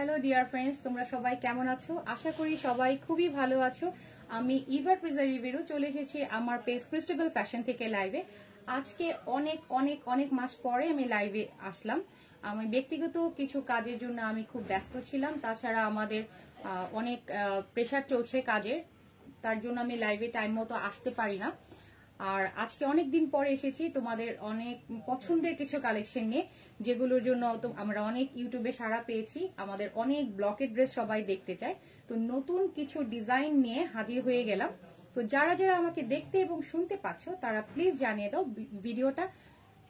Hello dear friends, তোমরা সবাই কেমন আছো? আশা করি সবাই খুবই ভালো আছো। আমি ইভা ট্রিজা রিভিরু চলে এসেছি আমার পেজ ক্রিস্টেবল ফ্যাশন থেকে লাইভে। আজকে অনেক অনেক অনেক মাস পরে আমি লাইভে আসলাম। আমি ব্যক্তিগত কিছু কাজের জন্য আমি খুব ব্যস্ত ছিলাম, তাছাড়া আমাদের অনেক প্রেশার চলছে কাজের, তার জন্য আমি লাইভে টাইম মতো আসতে পারি না। আর আজকে অনেক দিন পরে এসেছি তোমাদের অনেক পছন্দের কিছু কালেকশন নিয়ে, যেগুলোর জন্য আমরা অনেক ইউটিউবে সাড়া পেয়েছি। আমাদের অনেক ব্লকের ড্রেস সবাই দেখতে চায়, তো নতুন কিছু ডিজাইন নিয়ে হাজির হয়ে গেলাম। তো যারা যারা আমাকে দেখতে এবং শুনতে পাচ্ছ তারা প্লিজ জানিয়ে দাও ভিডিওটা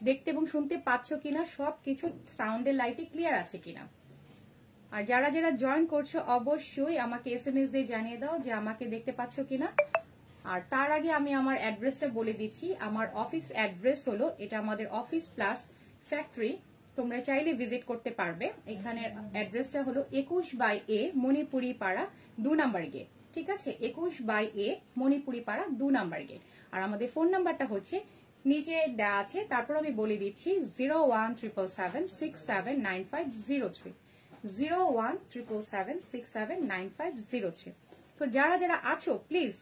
দেখতে এবং শুনতে পাচ্ছ কিনা, সবকিছু সাউন্ডের লাইটে ক্লিয়ার আছে কিনা। আর যারা যারা জয়েন করছো অবশ্যই আমাকে SMS দিয়ে জানিয়ে দাও যে আমাকে দেখতে পাচ্ছ কিনা। আর তার আগে আমি আমার অ্যাড্রেসটা বলে দিচ্ছি। আমার অফিস অ্যাড্রেস হলো, এটা আমাদের অফিস প্লাস ফ্যাক্টরি, তোমরা চাইলে ভিজিট করতে পারবে। এখানে অ্যাড্রেসটা হলো 21/A মণিপুরি পাড়া 2 নাম্বার গেট। ঠিক আছে, 21/A মণিপুরি পাড়া 2 নাম্বার গেট। আর আমাদের ফোন নাম্বারটা হচ্ছে নিচে দেওয়া আছে, তারপর আমি বলে দিচ্ছি 0177767950 0177767950। তো যারা যারা আছো প্লিজ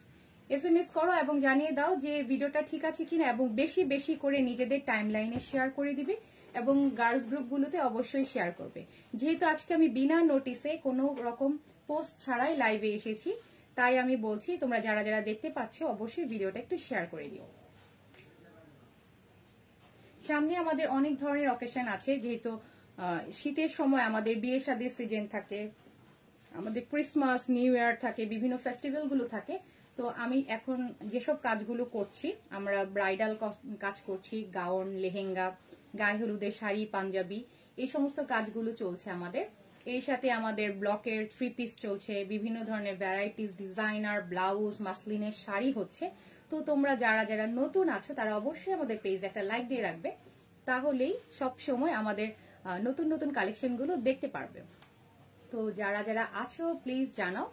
SMS করো এবং জানিয়ে দাও যে ভিডিওটা ঠিক আছে কিনা, এবং বেশি বেশি করে নিজেদের টাইমলাইনে শেয়ার করে দিবে এবং গার্লস গ্রুপগুলোতে অবশ্যই শেয়ার করবে। যেহেতু আজকে আমি বিনা নোটিসে কোনো রকম পোস্ট ছাড়াই লাইভে এসেছি, তাই আমি বলছি তোমরা যারা যারা দেখতে পাচ্ছ অবশ্যই ভিডিওটা একটু শেয়ার করে দিও। সামনে আমাদের অনেক ধরনের অকেশন আছে, যেহেতু শীতের সময় আমাদের বিয়ে শাদীর সিজন থাকে, আমাদের ক্রিসমাস নিউ ইয়ার থাকে, বিভিন্ন ফেস্টিভ্যাল গুলো থাকে। তো আমি এখন যেসব কাজগুলো করছি, আমরা ব্রাইডাল কাজ করছি, গাউন, লেহেঙ্গা, গায়ে হলুদের শাড়ি, পাঞ্জাবি, এই সমস্ত কাজগুলো চলছে আমাদের। এর সাথে আমাদের ব্লকের 3 পিস চলছে, বিভিন্ন ধরনের ভ্যারাইটিস ডিজাইনার ব্লাউজ, মাসলিনের শাড়ি হচ্ছে। তো তোমরা যারা যারা নতুন আছো তারা অবশ্যই আমাদের পেজ একটা লাইক দিয়ে রাখবে, তাহলেই সব সময় আমাদের নতুন নতুন কালেকশনগুলো দেখতে পারবে। তো যারা যারা আছো প্লিজ জানাও।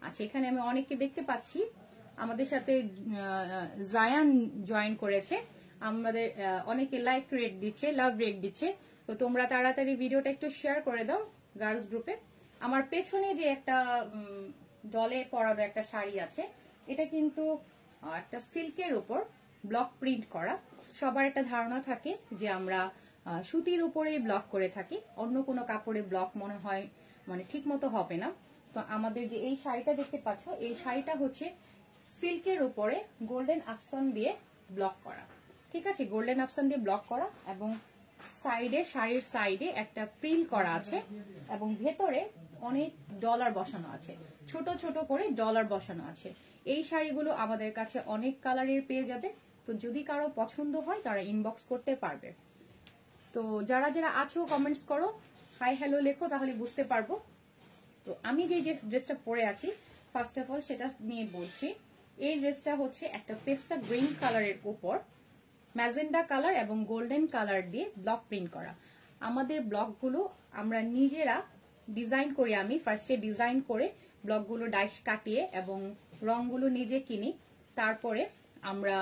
আচ্ছা, এখানে আমি অনেককে দেখতে পাচ্ছি। আমাদের সাথে জায়ান জয়েন করেছে, আমাদের অনেকে লাইক রেট দিচ্ছে, লাভ রেট দিচ্ছে। তো তোমরা তাড়াতাড়ি ভিডিওটা একটু শেয়ার করে দাও গার্লস গ্রুপে। আমার পেছনে যে একটা ডলে পরানো একটা শাড়ি আছে, এটা কিন্তু একটা সিল্কের উপর ব্লক প্রিন্ট করা। সবার একটা ধারণা থাকে যে আমরা সুতির উপরেই ব্লক করে থাকি, অন্য কোনো কাপড়ে ব্লক মনে হয় মানে ঠিক মতো হবে না। তো আমাদের যে এই শাড়িটা দেখতে পাচ্ছ, এই শাড়িটা হচ্ছে সিল্কের উপরে গোল্ডেন আফসান দিয়ে ব্লক করা। ঠিক আছে, গোল্ডেন আফসান দিয়ে ব্লক করা, এবং সাইডে, শাড়ির সাইডে একটা ফ্রিল করা আছে, এবং ভেতরে অনেক ডলার বসানো আছে, ছোট ছোট করে ডলার বসানো আছে। এই শাড়িগুলো আমাদের কাছে অনেক কালারের পেয়ে যাবে। তো যদি কারো পছন্দ হয় তারা ইনবক্স করতে পারবে। তো যারা যারা আছো কমেন্টস করো, হাই হ্যালো লেখো, তাহলে বুঝতে পারবো। তো আমি যে ড্রেসটা পরে আছি ফার্স্ট অফ অল সেটা নিয়ে বলছি। এই ড্রেসটা হচ্ছে একটা পেস্টা গ্রিন কালারের উপর ম্যাজেন্ডা কালার এবং গোল্ডেন কালার দিয়ে ব্লক প্রিন্ট করা। আমাদের ব্লকগুলো আমরা নিজেরা ডিজাইন করি, আমি ফার্স্টে ডিজাইন করে ব্লকগুলো ডাইস কাটিয়ে এবং রংগুলো নিজে কিনি, তারপরে আমরা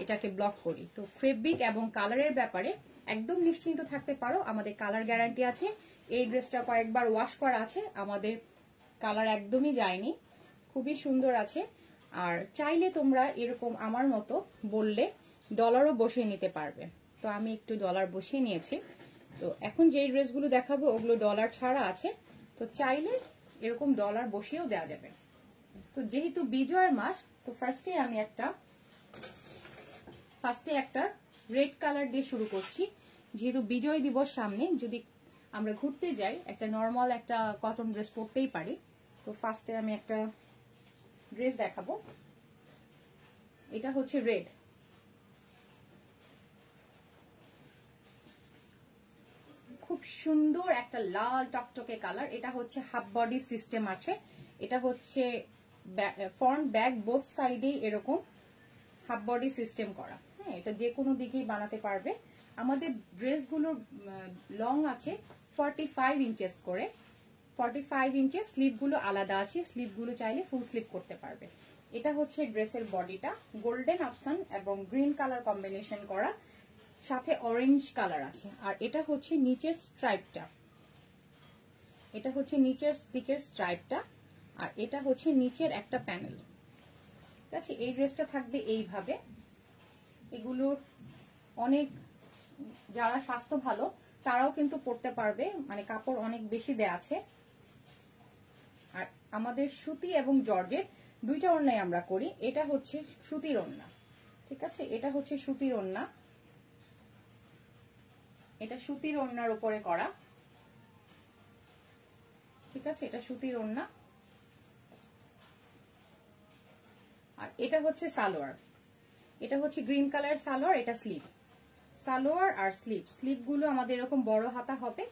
এটাকে ব্লক করি। তো ফেব্রিক এবং কালারের ব্যাপারে একদম নিশ্চিন্ত থাকতে পারো, আমাদের কালার গ্যারান্টি আছে। এই ড্রেসটা কয়েকবার ওয়াশ করা আছে, আমাদের কালার একদমই যায়নি, খুবই সুন্দর আছে। আর চাইলে তোমরা এরকম আমার মতো বললে ডলারও বসিয়ে নিতে পারবে। তো আমি একটু ডলার বসিয়ে নিয়েছি। তো এখন যেই ড্রেসগুলো দেখাবো ওগুলো ডলার ছাড়া আছে, তো চাইলে এরকম ডলার বসিয়েও দেওয়া যাবে। তো যেহেতু বিজয়ের মাস, তো ফার্স্টে একটা রেড কালার দিয়ে শুরু করছি। যেহেতু বিজয় দিবস সামনে, যদি আমরা ঘুরতে যাই একটা নর্মাল একটা কটন ড্রেস পরতেই পারি। তো ফার্স্টে আমি একটা ড্রেস দেখাবো, এটা হচ্ছে রেড। খুব সুন্দর একটা লাল টকটকে কালার। এটা হচ্ছে হাফ বডি সিস্টেম আছে, এটা হচ্ছে ফ্রন্ট ব্যাক বোথ সাইডে এরকম হাফ বডি সিস্টেম করা। হ্যাঁ, এটা যে কোনো দিকেই বানাতে পারবে। আমাদের ড্রেসগুলোর লং আছে 45 ইঞ্চেস করে, 45 ইঞ্চেস। স্লিভগুলো আলাদা আছে, স্লিভগুলো চাইলে ফুল স্লিভ করতে পারবে। এটা হচ্ছে ড্রেসের বডিটা, গোল্ডেন অপশন এবং গ্রিন কালার কম্বিনেশন করা, সাথে অরেঞ্জ কালার আছে। আর এটা হচ্ছে নিচের স্ট্রাইপটা, এটা হচ্ছে নিচের দিকের স্ট্রাইপটা, আর এটা হচ্ছে নিচের একটা প্যানেল। ঠিক আছে, এই ড্রেসটা থাকবে এইভাবে। এগুলোর অনেক, যারা স্বাস্থ্য ভালো তারাও কিন্তু পরতে পারবে, মানে কাপড় অনেক বেশি দেয়া আছে। আর আমাদের সুতি এবং জর্জেট দুইটা ওড়নাই আমরা করি। এটা হচ্ছে সুতির ওড়না, ঠিক আছে, এটা হচ্ছে সুতির ওড়না, এটা সুতির ওড়নার উপরে করা, ঠিক আছে, এটা সুতির ওড়না। আর এটা হচ্ছে সালোয়ার, এটা হচ্ছে গ্রিন কালার সালোয়ার, এটা স্লিভ, সালোয়ার আর স্লিভ গুলো আমাদের এরকম বড় হাতা হবে।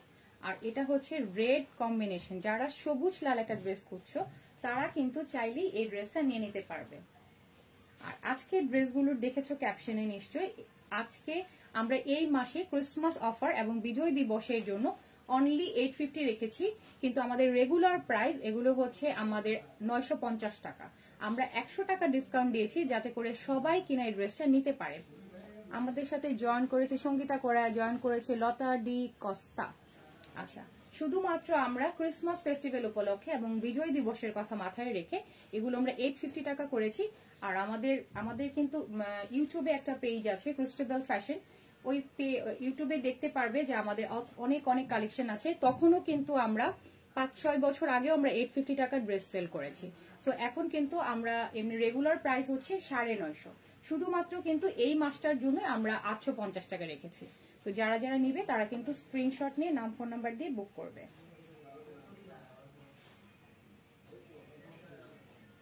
আর এটা হচ্ছে রেড কম্বিনেশন, যারা সবুজ লাল একটা ড্রেস করছো তারা কিন্তু চাইলেই এই ড্রেসটা নিয়ে নিতে পারবে। আর আজকে ড্রেসগুলোর দেখেছো ক্যাপশনে নিশ্চয়ই, আজকে আমরা এই মাসে ক্রিসমাস অফার এবং বিজয় দিবসের জন্য অনলি 850 রেখেছি, কিন্তু আমাদের রেগুলার প্রাইস এগুলো হচ্ছে আমাদের 950 টাকা। আমরা 100 টাকা ডিসকাউন্ট দিয়েছি যাতে করে সবাই কিনা এই ড্রেসটা নিতে পারে। আমাদের সাথে জয়েন করেছে সঙ্গীতা কোরা, জয়েন করেছে লতা ডি কস্তা। আচ্ছা, শুধুমাত্র আমরা ক্রিসমাস ফেস্টিভ্যাল উপলক্ষে এবং বিজয় দিবসের কথা মাথায় রেখে এগুলো আমরা 850 টাকা করেছি। আর আমাদের কিন্তু ইউটিউবে একটা পেজ আছে ক্রিস্টেবল ফ্যাশন, ওই ইউটিউবে দেখতে পারবে যে আমাদের অনেক অনেক কালেকশন আছে। তখনও কিন্তু আমরা 5-6 বছর আগেও আমরা 850 টাকার ড্রেস সেল করেছি। সো এখন কিন্তু আমরা এমনি রেগুলার প্রাইস হচ্ছে 950, শুধুমাত্র কিন্তু এই মাসটার জন্য আমরা 850 টাকা রেখেছি। তো যারা যারা নিবে তারা কিন্তু স্ক্রিনশট নিয়ে নাম ফোন নাম্বার দিয়ে বুক করবে।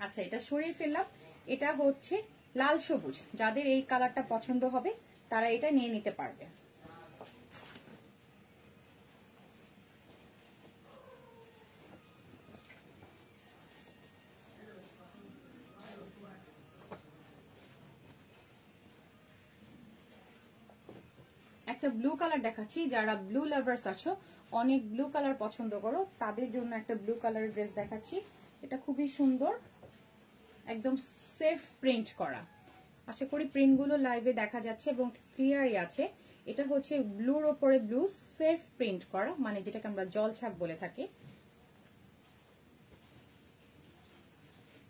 আচ্ছা, এটা সরিয়ে ফেললাম, এটা হচ্ছে লাল সবুজ, যাদের এই কালারটা পছন্দ হবে তারা এটা নিয়ে নিতে পারবে। একটা ব্লু কালার দেখাচ্ছি, যারা ব্লু লাভার্স আছো, অনেক ব্লু কালার পছন্দ করো, তাদের জন্য একটা ব্লু কালারের ড্রেস দেখাচ্ছি। এটা খুবই সুন্দর, একদম সেফ প্রিন্ট করা। আশা করি প্রিন্টগুলো লাইভে দেখা যাচ্ছে এবং ক্লিয়ারই আছে। এটা হচ্ছে ব্লুর ওপরে ব্লু, সেফ প্রিন্ট করা, মানে যেটাকে আমরা জলছাপ বলে থাকি।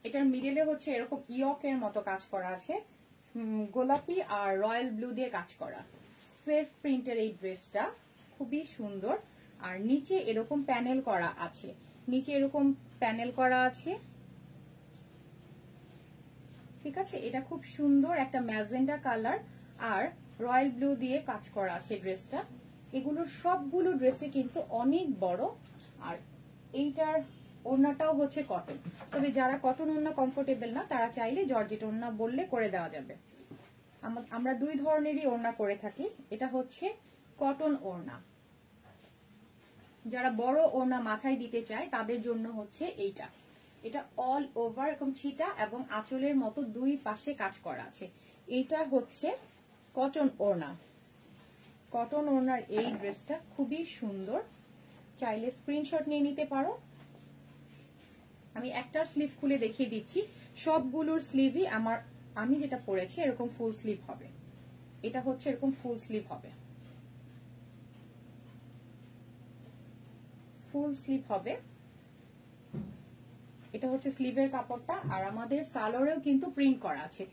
এটার মিডলে হচ্ছে এরকম ইয়কের মতো কাজ করা আছে, গোলাপি আর রয়্যাল ব্লু দিয়ে কাজ করা। সেফ প্রিন্টের এই ড্রেসটা খুবই সুন্দর। আর নিচে এরকম প্যানেল করা আছে, নিচে এরকম প্যানেল করা আছে, ঠিক আছে। এটা খুব সুন্দর একটা ম্যাজেন্ডা কালার আর রয়্যাল ব্লু দিয়ে কাজ করা আছে ড্রেসটা। এগুলোর সবগুলো ড্রেসে কিন্তু অনেক বড়। আর এইটার ওড়নাটাও হচ্ছে কটন, তবে যারা কটন ওড়না কমফোর্টেবল না তারা চাইলে জর্জেট ওড়না বললে করে দেওয়া যাবে। আমরা দুই ধরনেরই ওড়না করে থাকি। এটা হচ্ছে কটন ওড়না, যারা বড় ওড়না মাথায় দিতে চায় তাদের জন্য হচ্ছে এইটা। এটা অল ওভার এরকম ছিটা এবং আঁচলের মতো দুই পাশে কাজ করা আছে। এইটা হচ্ছে কটন ওড়না। কটন ওড়নার এই ড্রেসটা খুবই সুন্দর, চাইলে স্ক্রিনশট নিয়ে নিতে পারো। আমি একটার স্লিভ খুলে দেখিয়ে দিচ্ছি, সবগুলোর স্লিভই আমি যেটা পরেছি এরকম ফুল স্লিভ হবে। এটা হচ্ছে এরকম ফুল স্লিভ হবে, ফুল স্লিভ হবে। এটা হচ্ছে স্লিভের কাপড়টা। আর আমাদের সালোয়ারেও কিন্তু প্রিন্ট করা আছে।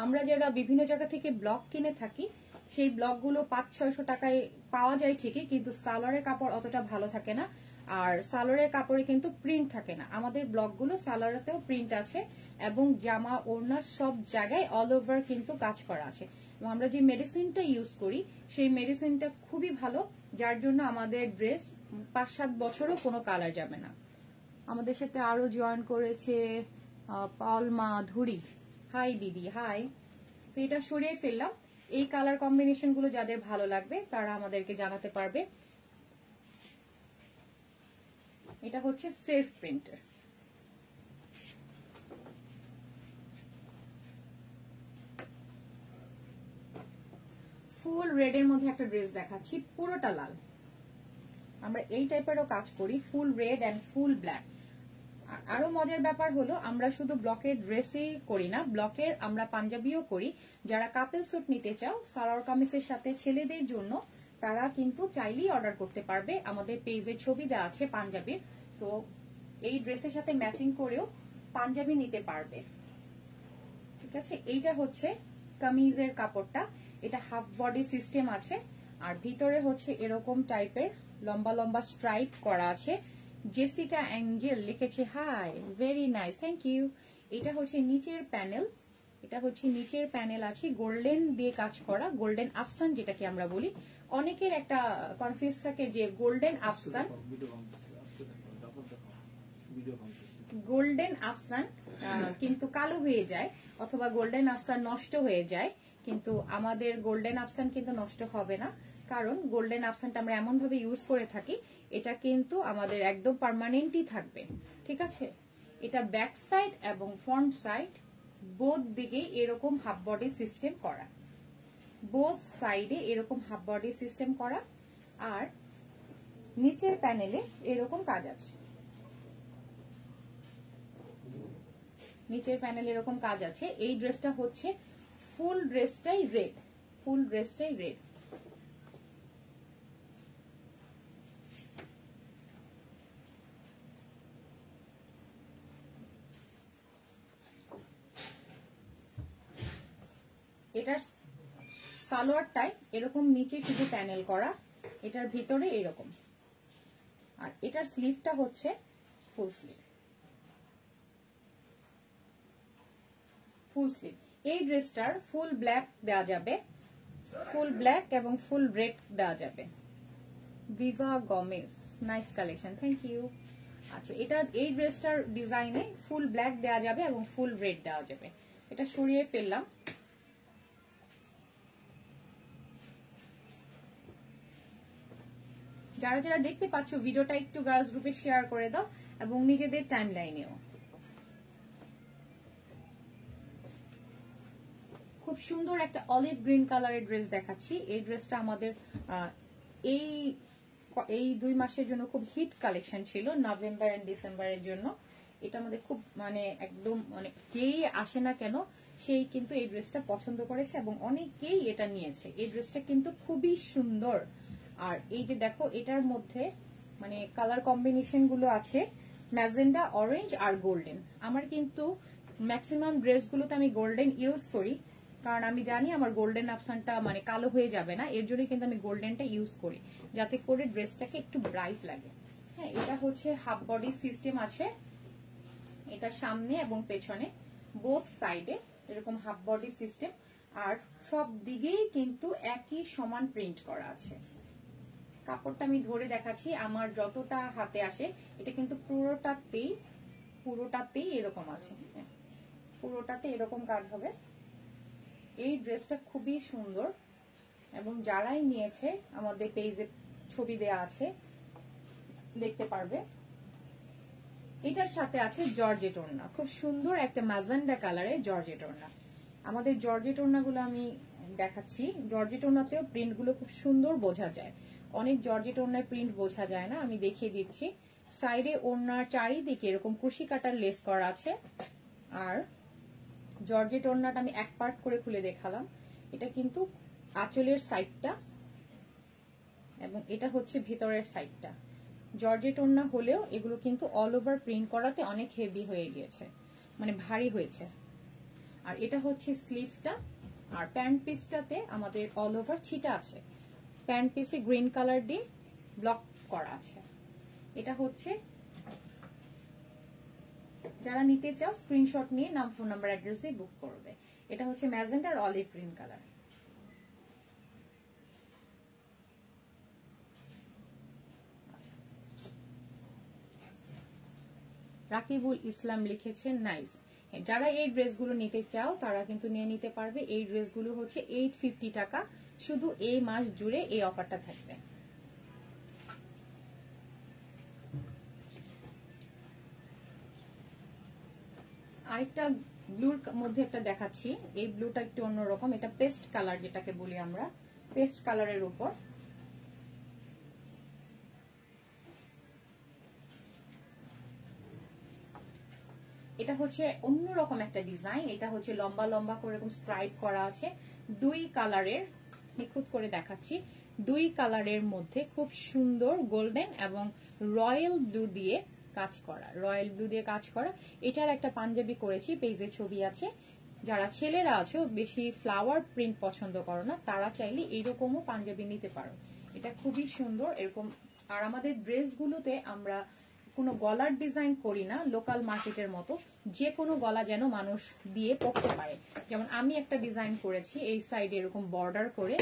আমরা যারা বিভিন্ন জায়গা থেকে ব্লক কিনে থাকি সেই ব্লকগুলো 500-600 টাকায় পাওয়া যায় ঠিকই, কিন্তু সালোয়ারের কাপড় অতটা ভালো থাকে না। আর সালোয়ারের কাপড়ে কিন্তু প্রিন্ট থাকে না। আমাদের ব্লকগুলো সালোয়ারেতেও প্রিন্ট আছে এবং জামা ওড়না সব জায়গায় অল ওভার কিন্তু কাজ করা আছে। এবং আমরা যে মেডিসিনটা ইউজ করি সেই মেডিসিনটা খুবই ভালো, যার জন্য আমাদের ড্রেস 5-7 বছরও কোনো কালার যাবে না। আমাদের সাথে আরো জয়েন করেছে পালমা ধুরি। হাই দিদি, হাই। তো এটা সরিয়ে ফেললাম। এই কালার কম্বিনেশন গুলো যাদের ভালো লাগবে তারা আমাদেরকে জানাতে পারবে। এটা হচ্ছে সেলফ প্রিন্টার। ফুল রেড এর মধ্যে একটা ড্রেস দেখাচ্ছি, পুরোটা লাল। আমরা এই টাইপেরও কাজ করি, full red and full black. আরো মজার ব্যাপার হলো আমরা শুধু ব্লকের ড্রেসই করি না, ব্লকের আমরা পাঞ্জাবিও করি। যারা কাপল স্যুট নিতে চাও সালোয়ার কামিজের সাথে ছেলেদের জন্য, তারা কিন্তু চাইলেই অর্ডার করতে পারবে। আমাদের পেজে ছবি দেওয়া আছে পাঞ্জাবির, তো এই ড্রেসের সাথে ম্যাচিং করেও পাঞ্জাবি নিতে পারবে। ঠিক আছে, এইটা হচ্ছে কামিজের কাপড়টা, এটা হাফ বডি সিস্টেম আছে আর ভিতরে হচ্ছে এরকম টাইপের লম্বা লম্বা স্ট্রাইপ করা আছে। জেসিকা অ্যাঞ্জেল লিখেছে hi, very nice, thank you. এটা হচ্ছে নিচের প্যানেল, এটা হচ্ছে নিচের প্যানেল আছে গোল্ডেন দিয়ে কাজ করা, গোল্ডেন আফসান যেটাকে আমরা বলি। অনেকের একটা কনফিউজ থাকে যে গোল্ডেন আফসান, গোল্ডেন আফসান কিন্তু কালো হয়ে যায় অথবা গোল্ডেন আফসান নষ্ট হয়ে যায়, কিন্তু আমাদের গোল্ডেন আফসান কিন্তু নষ্ট হবে না, কারণ গোল্ডেন আফসানটা আমরা এমন ভাবে ইউজ করে থাকি এটা কিন্তু আমাদের একদম পার্মানেন্টই থাকবে। ঠিক আছে, এটা ব্যাক সাইড এবং ফ্রন্ট সাইড বোথ দিকে এরকম হাফ বডি সিস্টেম করা, বোথ সাইডে এরকম হাফ বডি সিস্টেম করা আর নিচের প্যানেলে এরকম কাজ আছে, নিচের প্যানেলে এরকম কাজ আছে। এই ড্রেসটা হচ্ছে ফুল ড্রেসটাই রেড, ফুল ড্রেসটাই রেড। এটার সালোয়ারটাই এরকম নিচে শুধু প্যানেল করা, এটার ভিতরে এরকম, আর এটার স্লিভটা হচ্ছে ফুল স্লিভ, ফুল স্লিভ। এই ড্রেসটার ফুল ব্ল্যাক দেওয়া যাবে, ফুল ব্ল্যাক এবং ফুল রেড দেওয়া যাবে। Viva Gomez, nice collection, thank you. আচ্ছা, এটা এই ড্রেসটার ডিজাইনে ফুল ব্ল্যাক দেওয়া যাবে এবং ফুল রেড দেওয়া যাবে। এটা সরিয়ে ফেললাম। যারা যারা দেখতে পাচ্ছ ভিডিওটা একটু গার্লস গ্রুপে শেয়ার করে দাও এবং নিজেদের টাইম লাইনেও। খুব সুন্দর একটা অলিভ গ্রিন কালারের ড্রেস দেখাচ্ছি। এই ড্রেসটা আমাদের এই 2 মাসের জন্য খুব হিট কালেকশন ছিল, নভেম্বর এন্ড ডিসেম্বরের জন্য। এটা আমাদের খুব মানে একদম মানে যেই আসে না কেন সেই কিন্তু এই ড্রেসটা পছন্দ করেছে এবং অনেকেই এটা নিয়েছে। এই ড্রেসটা কিন্তু খুবই সুন্দর। আর এই যে দেখো এটার মধ্যে মানে কালার কম্বিনেশন গুলো আছে ম্যাজেন্ডা, অরেঞ্জ আর গোল্ডেন। আমার কিন্তু ম্যাক্সিমাম ড্রেসগুলোতে আমি গোল্ডেন ইউজ করি, কারণ আমি জানি আমার গোল্ডেন অপশনটা মানে কালো হয়ে যাবে না, এর জন্য কিন্তু আমি গোল্ডেনটা ইউজ করি যাতে করে ড্রেসটাকে একটু ব্রাইট লাগে। হ্যাঁ, এটা হচ্ছে হাফ বডি সিস্টেম আছে, এটা সামনে এবং পেছনে বোথ সাইডে এরকম হাফ বডি সিস্টেম, আর সব দিকেই কিন্তু একই সমান প্রিন্ট করা আছে। কাপড়টা আমি ধরে দেখাচ্ছি, আমার যতটা হাতে আসে এটা কিন্তু পুরোটাতেই এরকম আছে, পুরোটাতে এরকম কাজ হবে। এই ড্রেসটা খুবই সুন্দর এবং যারাই নিয়েছে আমাদের পেজে ছবি দেয়া আছে, দেখতে পারবে। এটার সাথে আছে জর্জেট ওড়না, খুব সুন্দর একটা ম্যাজেন্ডা কালারের জর্জেট ওড়না। আমাদের জর্জেট ওড়নাগুলো আমি দেখাচ্ছি, জর্জেট ওড়নাতেও প্রিন্টগুলো খুব সুন্দর বোঝা যায়, অনেক জর্জেট ওড়নার প্রিন্ট বোঝা যায় না। আমি দেখিয়ে দিচ্ছি, সাইডে ওড়নার চারিদিকে এরকম কুশি কাটার লেস করা আছে। আর জর্জেট ওড়নাটা আমি এক পার্ট করে খুলে দেখালাম। এটা কিন্তু আঁচলের সাইডটা এবং এটা হচ্ছে ভিতরের সাইডটা। জর্জেট ওড়না হলেও এগুলো কিন্তু অল ওভার প্রিন্ট করাতে অনেক হেভি হয়ে গিয়েছে, মানে ভারী হয়েছে। আর এটা হচ্ছে স্লিভটা, আর প্যান্ট পিসটাতে আমাদের অল ওভার ছিটা আছে, প্যান্ট পিসে গ্রিন কালার দিয়ে ব্লক করা আছে। এটা হচ্ছে যারা নিতে চাও স্ক্রিনশট নিয়ে নাম, ফোন নাম্বার, অ্যাড্রেস দিয়ে বুক করবে। এটা হচ্ছে ম্যাজেন্ডা আর অলিভ গ্রিন কালার। রাকিবুল ইসলাম লিখেছেন নাইস। যারা এই ড্রেসগুলো নিতে চাও তারা কিন্তু নিয়ে নিতে পারবে। এই ড্রেসগুলো হচ্ছে 850 টাকা, শুধু এই মাস জুড়ে এই অফারটা থাকবে। আরেকটা ব্লুর মধ্যে একটা দেখাচ্ছি, এই ব্লুটা একটু অন্যরকম, এটা পেস্ট কালার যেটাকে বলি আমরা, পেস্ট কালারের উপর। এটা হচ্ছে অন্যরকম একটা ডিজাইন, এটা হচ্ছে লম্বা লম্বা করে এরকম স্ট্রাইপ করা আছে, 2 কালারের, নিখুঁত করে দেখাচ্ছি, 2 কালারের মধ্যে খুব সুন্দর গোল্ডেন এবং রয়্যাল ব্লু দিয়ে কাজ করা, রয়্যাল ব্লু দিয়ে কাজ করা। এটার একটা পাঞ্জাবি করেছি, পেজে ছবি আছে। যারা ছেলেরা আছো বেশি ফ্লাওয়ার প্রিন্ট পছন্দ করো না, তারা চাইলে এইরকমও পাঞ্জাবি নিতে পারো। এটা খুবই সুন্দর এরকম। আর আমাদের ড্রেসগুলোতে আমরা কোনো গলার ডিজাইন করি না লোকাল মার্কেটের মতো, যে কোনো গলা যেন মানুষ দিয়ে পরতে পারে। যেমন আমি একটা ডিজাইন করেছি, এই সাইডে এরকম বর্ডার করে,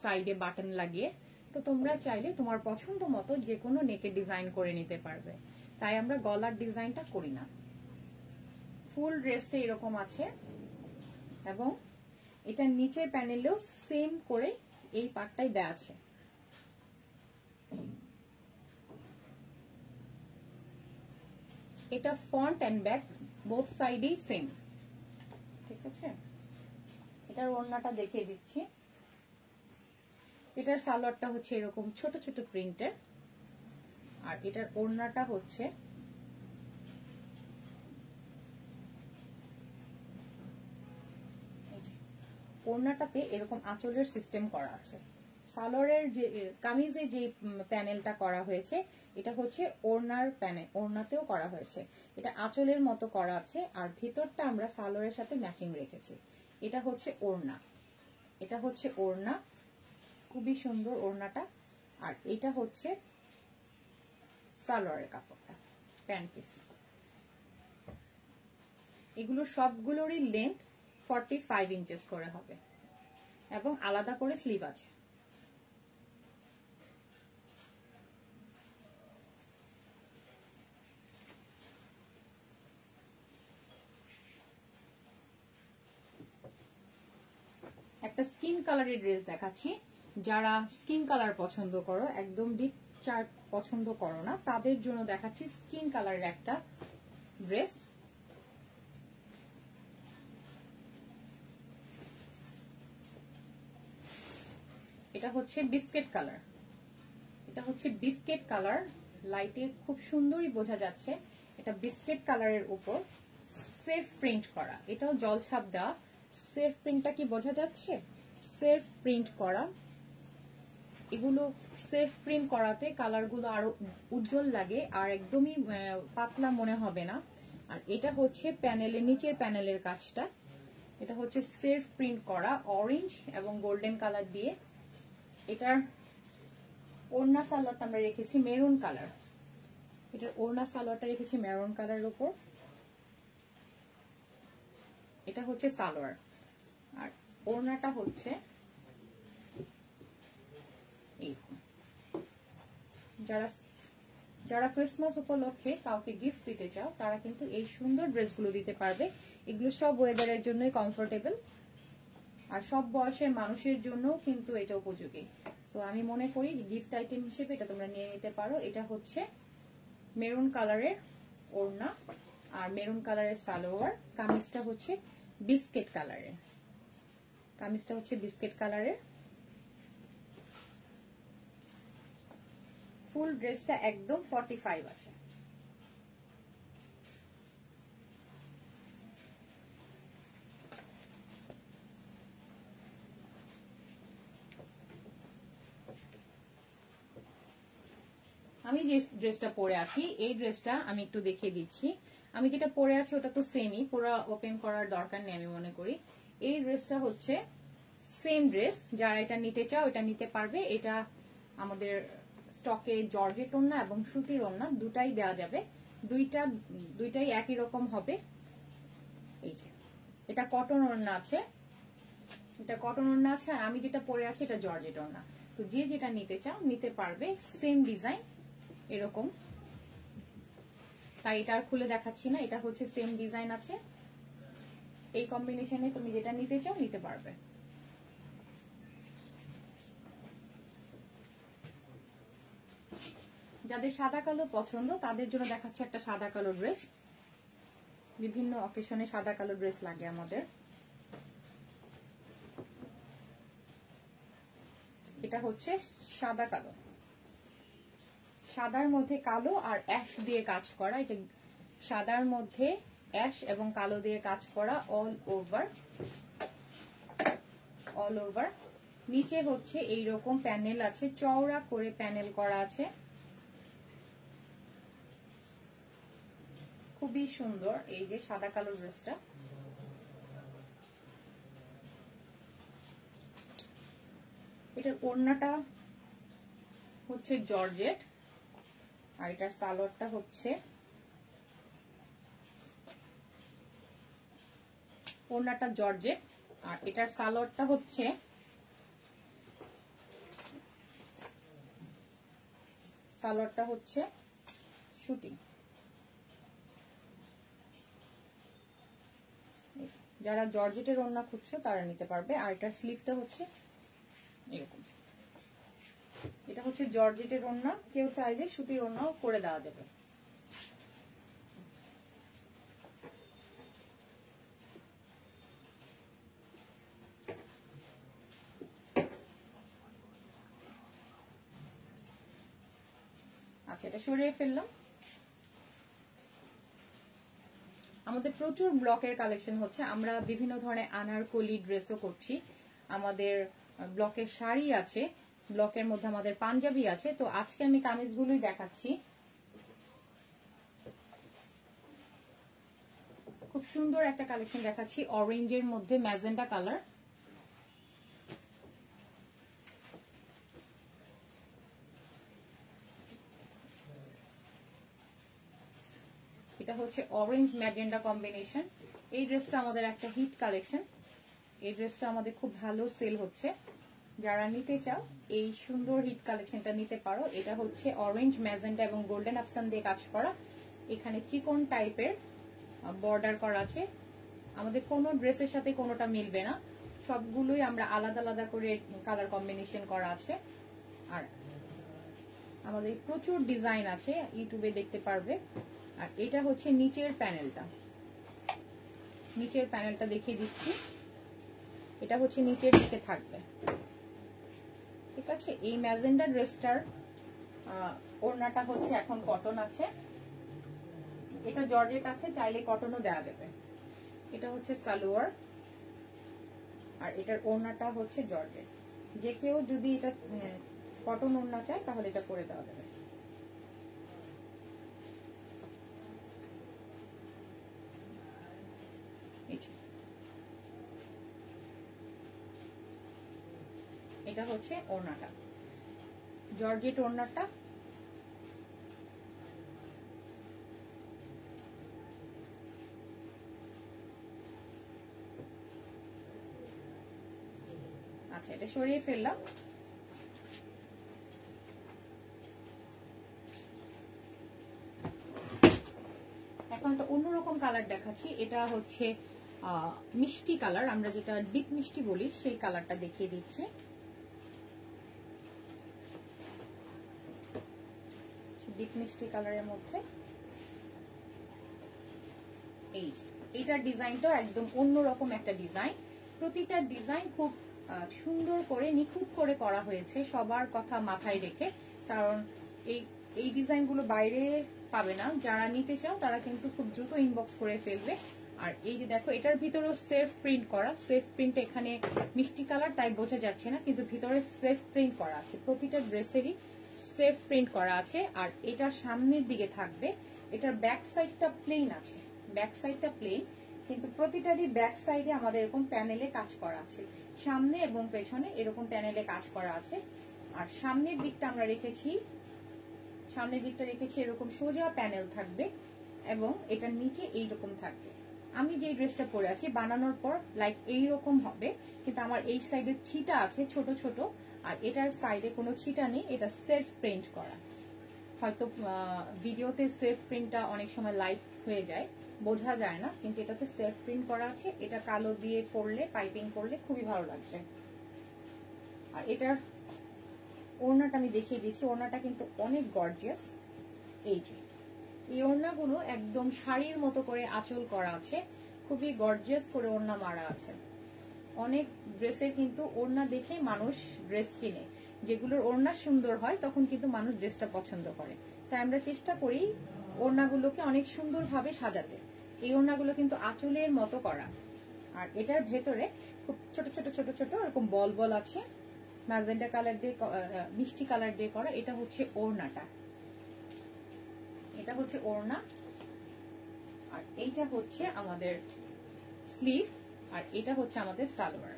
সাইডে বাটন লাগিয়ে। তো তোমরা চাইলে তোমার পছন্দ মতো যে কোনো নেকের ডিজাইন করে নিতে পারবে, তাই আমরা গলার ডিজাইনটা করি না। ফুল ড্রেসটা এরকম আছে, এবং এটা নিচের প্যানেলেও সেম করে এই পার্টটাই দেয়া আছে। এটা ফ্রন্ট এন্ড ব্যাক বোথ সাইডেই সেম, ঠিক আছে। এটার ওড়নাটা দেখিয়ে দিচ্ছি। এটার সালোয়ারটা হচ্ছে এরকম ছোট ছোট প্রিন্টের, আর এটার ওড়নাটা হচ্ছে ওড়নাটাতে এরকম আঁচলের সিস্টেম করা আছে। সালোয়ারের যে কামিজে যে প্যানেলটা করা হয়েছে এটা হচ্ছে ওড়নার প্যানেল, ওড়নাতেও করা হয়েছে। এটা আঁচলের মতো করা আছে, আর ভিতরটা আমরা সালোয়ারের সাথে ম্যাচিং রেখেছি। এটা হচ্ছে ওড়না, এটা হচ্ছে ওড়না, খুবই সুন্দর ওড়নাটা। আর এটা হচ্ছে সালোয়ারের কাপড়টা, প্যান্ট পিস। এগুলো সবগুলোরই লেন্থ 45 ইঞ্চেস করে হবে, এবং আলাদা করে স্লিভ আছে। একটা স্কিন কালারের ড্রেস দেখাচ্ছি। যারা স্কিন কালার পছন্দ করো, একদম ডিপ চার্ট পছন্দ করো না, তাদের জন্য দেখাচ্ছি স্কিন কালারের একটা ড্রেস। এটা হচ্ছে বিস্কিট কালার, এটা হচ্ছে বিস্কিট কালার, লাইটে খুব সুন্দরই বোঝা যাচ্ছে। এটা বিস্কিট কালারের উপর সেফ প্রিন্ট করা, এটাও জলছাপ দেওয়া। সেফ প্রিন্টটা কি বোঝা যাচ্ছে? সেফ প্রিন্ট করা। এগুলো সেফ প্রিন্ট করাতে কালারগুলো আরো উজ্জ্বল লাগে, আর একদমই পাতলা মনে হবে না। আর এটা হচ্ছে প্যানেলের নিচের প্যানেলের কাজটা, এটা হচ্ছে সেফ প্রিন্ট করা অরেঞ্জ এবং গোল্ডেন কালার দিয়ে। এটার ওড়না সালোয়ারটা আমরা রেখেছি মেরুন কালার, এটার ওড়না সালোয়ারটা রেখেছি মেরুন কালারের উপর। এটা হচ্ছে সালোয়ার, আর ওড়নাটা হচ্ছে এইরকম। যারা ক্রিসমাস উপলক্ষে কাউকে গিফট দিতে চাও তারা কিন্তু এই সুন্দর ড্রেসগুলো দিতে পারবে। এগুলো সব ওয়েদারের জন্যই কমফোর্টেবল, আর সব বয়সের মানুষের জন্য কিন্তু এটা উপযোগী। সো আমি মনে করি গিফট আইটেম হিসেবে এটা তোমরা নিয়ে নিতে পারো। এটা হচ্ছে মেরুন কালারের ওড়না আর মেরুন কালারের সালোয়ার। কামিজটা হচ্ছে বিস্কিট কালারের, কামিজটা হচ্ছে বিস্কিট কালারের। ফুল ড্রেসটা একদম 45 আছে। আমি যে ড্রেসটা পরে আছি এই ড্রেসটা আমি একটু দেখিয়ে দিচ্ছি। আমি যেটা পরে আছি ওটা তো সেমই, পুরো ওপেন করার দরকার নেই আমি মনে করি। এই ড্রেসটা হচ্ছে সেম ড্রেস, যারা এটা নিতে চাও এটা নিতে পারবে। এটা আমাদের স্টকে জর্জেট ওড়না এবং সুতির ওড়না দুটাই দেওয়া যাবে, দুইটাই একই রকম হবে। এই যে এটা কটন ওড়না আছে, এটা কটন ওড়না আছে, আর আমি যেটা পরে আছি এটা জর্জেট ওড়না। তো যে যেটা নিতে চাও নিতে পারবে, সেম ডিজাইন এরকম। তাই এটা আর খুলে দেখাচ্ছি না, এটা হচ্ছে সেম ডিজাইন আছে। এই কম্বিনেশনে তুমি যেটা নিতে চাও নিতে পারবে। যাদের সাদা কালো পছন্দ তাদের জন্য দেখাচ্ছে একটা সাদা কালো ড্রেস। বিভিন্ন অকেশনে সাদা কালো ড্রেস লাগে আমাদের। এটা হচ্ছে সাদা কালো, সাদার মধ্যে কালো আর অ্যাশ দিয়ে কাজ করা। এটা সাদার মধ্যে অ্যাশ এবং কালো দিয়ে কাজ করা অল ওভার। নিচে হচ্ছে এইরকম প্যানেল আছে, চওড়া করে প্যানেল করা আছে। খুবই সুন্দর এই যে সাদা কালো ড্রেসটা। এটার ওড়নাটা হচ্ছে জর্জেট, আর এটার সালোয়ারটা হচ্ছে, ওড়নাটা জর্জেট আর এটার সালোয়ারটা হচ্ছে সুতি। যারা জর্জেটের ওড়না খুঁজছো তারা নিতে পারবে। আর এটার স্লিভটা হচ্ছে এরকম। এটা হচ্ছে জর্জেটের ওড়না, কেউ চাইলে সুতির ওড়নাও করে দেওয়া যাবে। আচ্ছা, এটা সরিয়ে ফেললাম। আমাদের প্রচুর ব্লকের কালেকশন হচ্ছে, আমরা বিভিন্ন ধরনের আনারকলি ড্রেসও করছি, আমাদের ব্লকের শাড়ি আছে, ব্লকের মধ্যে আমাদের পাঞ্জাবি আছে। তো আজকে আমি কামিজগুলোই দেখাচ্ছি। খুব সুন্দর একটা কালেকশন দেখাচ্ছি, অরেঞ্জের মধ্যে ম্যাজেন্টা কালার। এটা হচ্ছে অরেঞ্জ ম্যাজেন্টা কম্বিনেশন। এই ড্রেসটা আমাদের একটা হিট কালেকশন, এই ড্রেসটা আমাদের খুব ভালো সেল হচ্ছে। যারা নিতে চাও এই সুন্দর হিট কালেকশনটা নিতে পারো। এটা হচ্ছে অরেঞ্জ ম্যাজেন্টা এবং গোল্ডেন আপসান দিয়ে কাজ করা, এখানে চিকন টাইপের বর্ডার করা আছে। আমাদের কোনো ড্রেসের সাথে কোনোটা মিলবে না, সবগুলোই আমরা আলাদা আলাদা করে কালার কম্বিনেশন করা আছে। আর আমাদের প্রচুর ডিজাইন আছে, ইউটিউবে দেখতে পারবে। আর এটা হচ্ছে নিচের প্যানেলটা দেখিয়ে দিচ্ছি। এটা হচ্ছে নিচের দিকে থাকবে, ঠিক আছে। এই ম্যাজেন্ডা ড্রেসটার ওড়নাটা হচ্ছে এখন কটন আছে, এটা জর্জেট আছে, চাইলে কটনও দেওয়া যাবে। এটা হচ্ছে সালোয়ার আর এটার ওড়নাটা হচ্ছে জর্জেট। যে কেউ যদি এটা কটন ওড়না চায় তাহলে এটা করে দেওয়া যাবে। এটা হচ্ছে ওড়নাটা, জর্জেট ওড়নাটা। আচ্ছা, এটা সরিয়ে ফেললাম। এখন একটা অন্যরকম কালার দেখাচ্ছি, এটা হচ্ছে মিষ্টি কালার, আমরা যেটা ডিপ মিষ্টি বলি সেই কালারটা দেখিয়ে দিচ্ছি। ডিপ মিষ্টি কালারের মধ্যে এইটার ডিজাইনটা একদম অন্যরকম একটা ডিজাইন। প্রতিটা ডিজাইন খুব সুন্দর করে নিখুঁত করে করা হয়েছে, সবার কথা মাথায় রেখে, কারণ এই ডিজাইনগুলো বাইরে পাবে না। যারা নিতে চাও তারা কিন্তু খুব দ্রুত ইনবক্স করে ফেলবে। আর এই যে দেখো, এটার ভিতরেও সেফ প্রিন্ট করা, সেফ প্রিন্ট এখানে মিষ্টি কালার তাই বোঝা যাচ্ছে না, কিন্তু ভিতরে সেফ প্রিন্ট করা আছে, প্রতিটা ড্রেসেরই সেফ প্রিন্ট করা আছে। আর এটা সামনের দিকে থাকবে, এটার ব্যাক সাইডটা প্লেন আছে, ব্যাক সাইডটা প্লেন, কিন্তু প্রতিটারই ব্যাক সাইডে আমাদের এরকম প্যানেলে কাজ করা আছে, সামনে এবং পেছনে এরকম প্যানেলে কাজ করা আছে। আর সামনের দিকটা আমরা রেখেছি, এরকম সোজা প্যানেল থাকবে এবং এটার নিচে এইরকম থাকবে। আমি যে ড্রেসটা পরে আছি বানানোর পর লাইক এইরকম হবে, কিন্তু আমার এই সাইডে ছিটা আছে ছোট ছোট, আর এটার সাইডে কোনো ছিটা নেই, এটা সেলফ প্রিন্ট করা। হয়তো ভিডিওতে সেলফ প্রিন্টটা অনেক সময় লাইট হয়ে যায়, বোঝা যায় না, কিন্তু এটাতে সেলফ প্রিন্ট করা আছে। এটা কালো দিয়ে পরলে, পাইপিং করলে খুবই ভালো লাগছে। আর এটার ওড়নাটা আমি দেখিয়ে দিচ্ছি, ওড়নাটা কিন্তু অনেক গর্জিয়াস। এই যে এই ওড়নাগুলো একদম শাড়ির মতো করে আঁচল করা আছে, খুবই গর্জিয়াস করে ওড়না মারা আছে। অনেক ড্রেসের কিন্তু ওড়না দেখে মানুষ ড্রেস কিনে, যেগুলোর ওড়না সুন্দর হয় তখন কিন্তু মানুষ ড্রেসটা পছন্দ করে। তাই আমরা চেষ্টা করি ওড়নাগুলোকে অনেক সুন্দরভাবে সাজাতে। এই ওড়নাগুলো কিন্তু আঁচলের মতো করা, আর এটার ভেতরে খুব ছোট ছোট ছোট ছোট এরকম বল বল আছে, ম্যাজেন্টা কালার দিয়ে, মিষ্টি কালার দিয়ে করা। এটা হচ্ছে ওড়নাটা, এটা হচ্ছে ওড়না। আর এইটা হচ্ছে আমাদের স্লিভ, আর এটা হচ্ছে আমাদের সালোয়ার।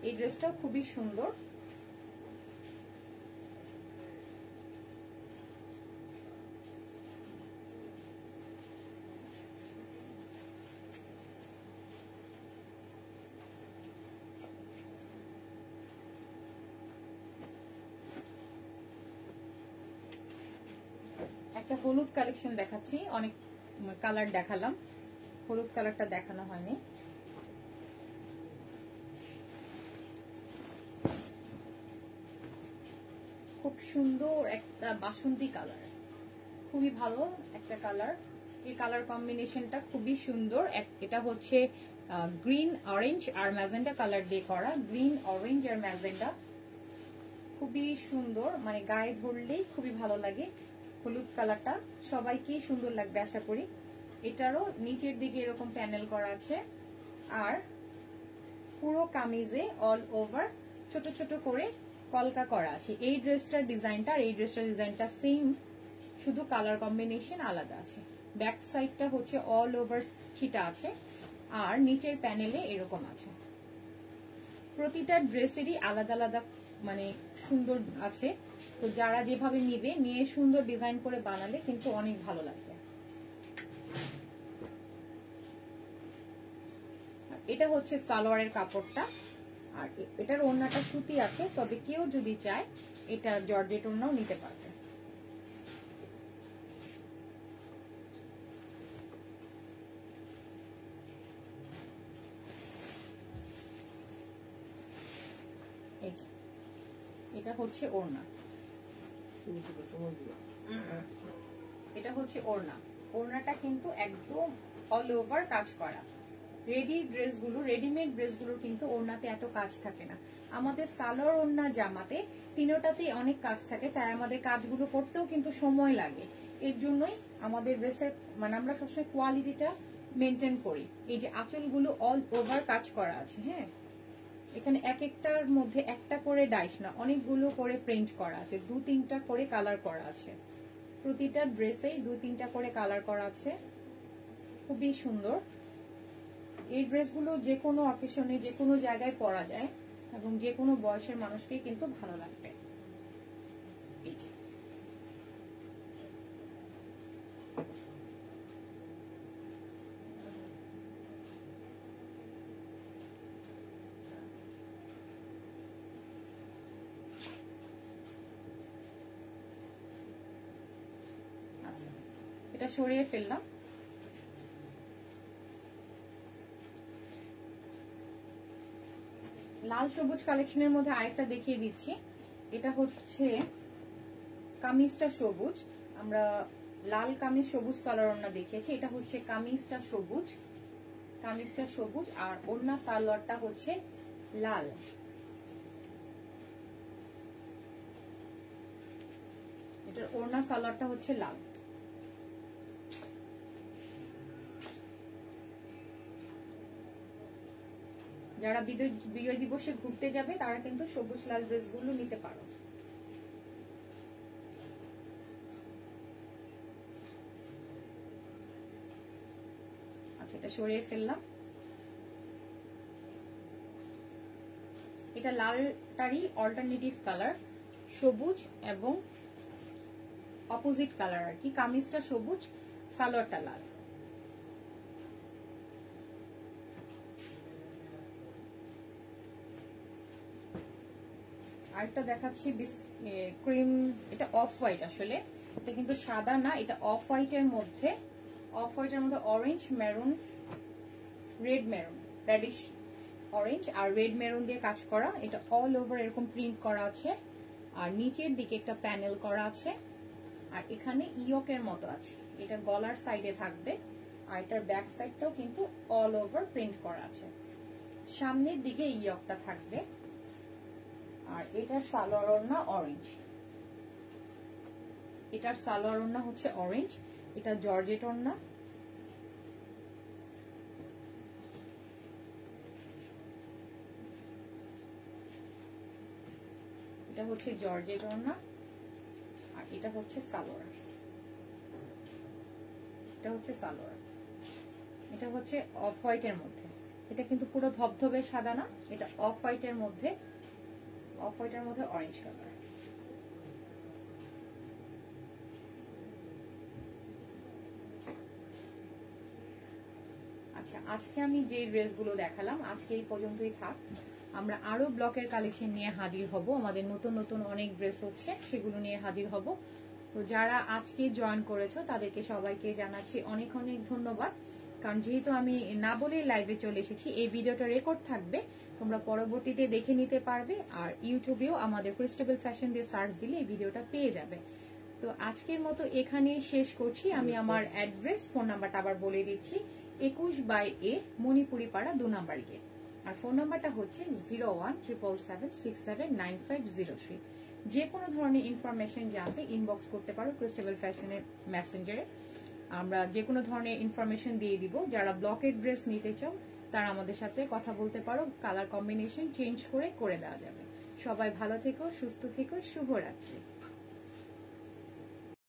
এই ড্রেসটাও খুবই সুন্দর। একটা হলুদ কালেকশন দেখাচ্ছি, অনেক কালার দেখালাম, হলুদ কালারটা দেখানো হয়নি। খুব সুন্দর একটা বাসন্তী কালার, খুবই ভালো একটা কালার। এই কালার কম্বিনেশনটা খুবই সুন্দর। এটা হচ্ছে গ্রিন অরেঞ্জ আর ম্যাজেন্ডা কালার দিয়ে করা, গ্রিন অরেঞ্জ আর ম্যাজেন্ডা, খুবই সুন্দর, মানে গায়ে ধরলেই খুবই ভালো লাগে। হলুদ কালারটা সবাইকেই সুন্দর লাগবে আশা করি। এটারও নিচের দিকে এরকম প্যানেল করা আছে, আর পুরো কামিজে অল ওভার ছোট ছোট করে কলকা করা আছে। এই ড্রেসটার ডিজাইনটা আর এই ড্রেসটার ডিজাইনটা সেম, শুধু কালার কম্বিনেশন আলাদা আছে। ব্যাক সাইডটা হচ্ছে অল ওভার ছিটা আছে, আর নিচের প্যানেলে এরকম আছে। প্রতিটা ড্রেসেরই আলাদা আলাদা মানে সুন্দর আছে, তো যারা যেভাবে নিবে নিয়ে সুন্দর ডিজাইন করে বানালে কিন্তু অনেক ভালো লাগবে। এটা হচ্ছে সালোয়ারের কাপড়টা, আর এটার ওড়নাটা সুতি আছে, তবে কেউ যদি চায় এটা জর্জেট ওড়নাও নিতে পারবে। এটা হচ্ছে ওড়না, এটা হচ্ছে ওড়না। ওড়নাটা কিন্তু একদম অল ওভার কাজ করা। রেডিমেড ড্রেসগুলোর কিন্তু ওড়নাতে এত কাজ থাকে না। আমাদের সালোয়ার ওড়না জামাতে তিনোটাতেই অনেক কাজ থাকে, তাই আমাদের কাজগুলো করতেও কিন্তু সময় লাগে। এর জন্যই আমাদের ড্রেসের মানে আমরা সবসময় কোয়ালিটিটা মেনটেন করি। এই যে আঁচলগুলো অল ওভার কাজ করা আছে, হ্যাঁ, এখানে এক একটার মধ্যে একটা করে ডাইস না, অনেকগুলো করে প্রিন্ট করা আছে, 2-3টা করে কালার করা আছে। প্রতিটা ড্রেসেই 2-3টা করে কালার করা আছে, খুবই সুন্দর। এই ড্রেসগুলো যে কোনো অকেশনে যে কোনো জায়গায় পরা যায় এবং যে কোনো বয়সের মানুষকেই কিন্তু ভালো লাগবে। এই যে আচ্ছা, এটা সরিয়ে ফেললাম। লাল সবুজ কালেকশনের মধ্যে আরেকটা দেখিয়ে দিচ্ছি। এটা হচ্ছে কামিজটা সবুজ, আমরা লাল কামিজ সবুজ সালোয়ার ওড়না দেখিয়েছি। এটা হচ্ছে কামিজটা সবুজ আর ওড়না সালোয়ারটা হচ্ছে লাল। এটার ওড়না সালোয়ারটা হচ্ছে লাল। যারা বিজয় দিবসে ঘুরতে যাবে তারা কিন্তু সবুজ লাল ড্রেসগুলো নিতে পারো। আচ্ছা, এটা সরিয়ে ফেললাম। এটা লালটারই অল্টারনেটিভ কালার, সবুজ এবং অপোজিট কালার আর কি। কামিজটা সবুজ, সালোয়ারটা লাল। আরেকটা দেখাচ্ছি ক্রিম, এটা অফ হোয়াইট, আসলে এটা কিন্তু সাদা না, এটা অফ হোয়াইটের মধ্যে orange maroon, red maroon, reddish orange আর রেড মেরুন দিয়ে কাজ করা। এটা অল ওভার এরকম প্রিন্ট করা আছে, আর নিচের দিকে একটা প্যানেল করা আছে, আর এখানে ইয়কের মতো আছে। এটা গলার সাইডে থাকবে, আর এটার ব্যাক সাইডটাও কিন্তু অল ওভার প্রিন্ট করা আছে। সামনের দিকে ইয়কটা থাকবে, আর এটার সালোয়ার ওড়না অরেঞ্জ। এটার সালোয়ার ওড়না হচ্ছে অরেঞ্জ, এটা জর্জেট ওড়না। এটা হচ্ছে জর্জেট ওড়না, আর এটা হচ্ছে সালোয়ার। এটা হচ্ছে সালোয়ার, এটা হচ্ছে অফ হোয়াইটের মধ্যে, এটা কিন্তু পুরো ধবধবে সাদা না, এটা অফ হোয়াইটের মধ্যে, অফ হোয়াইটের মধ্যে অরেঞ্জ কালার। আচ্ছা, আজকে আমি যে ড্রেসগুলো দেখালাম আজকে এই পর্যন্তই থাক। আমরা আরো ব্লকের কালেকশন নিয়ে হাজির হব, আমাদের নতুন নতুন অনেক ড্রেস হচ্ছে, সেগুলো নিয়ে হাজির হব। তো যারা আজকে জয়েন করেছো তাদেরকে সবাইকে জানাচ্ছি অনেক অনেক ধন্যবাদ। কারণ যেহেতু আমি না বলে লাইভে চলে এসেছি, এই ভিডিওটা রেকর্ড থাকবে, তোমরা পরবর্তীতে দেখে নিতে পারবে। আর ইউটিউবেও আমাদের ক্রিস্টেবল ফ্যাশন দিয়ে সার্চ দিলে এই ভিডিওটা পেয়ে যাবে। তো আজকের মতো এখানেই শেষ করছি। আমি আমার অ্যাড্রেস, ফোন নাম্বারটা আবার বলে দিচ্ছি, 21/A মণিপুরি পাড়া 2 নাম্বার গেট। আর ফোন নাম্বারটা হচ্ছে 0177779503। যে কোনো ধরনের ইনফরমেশন জানতে ইনবক্স করতে পারো ক্রিস্টেবল ফ্যাশনের মেসেঞ্জারে। আমরা যে কোনো ধরনের ইনফরমেশন দিয়ে দিব। যারা ব্লকের ড্রেস নিতে চাও তারা আমাদের সাথে কথা বলতে পারো, কালার কম্বিনেশন চেঞ্জ করে দেওয়া যাবে। সবাই ভালো থেকো, সুস্থ থেকো, শুভরাত্রি।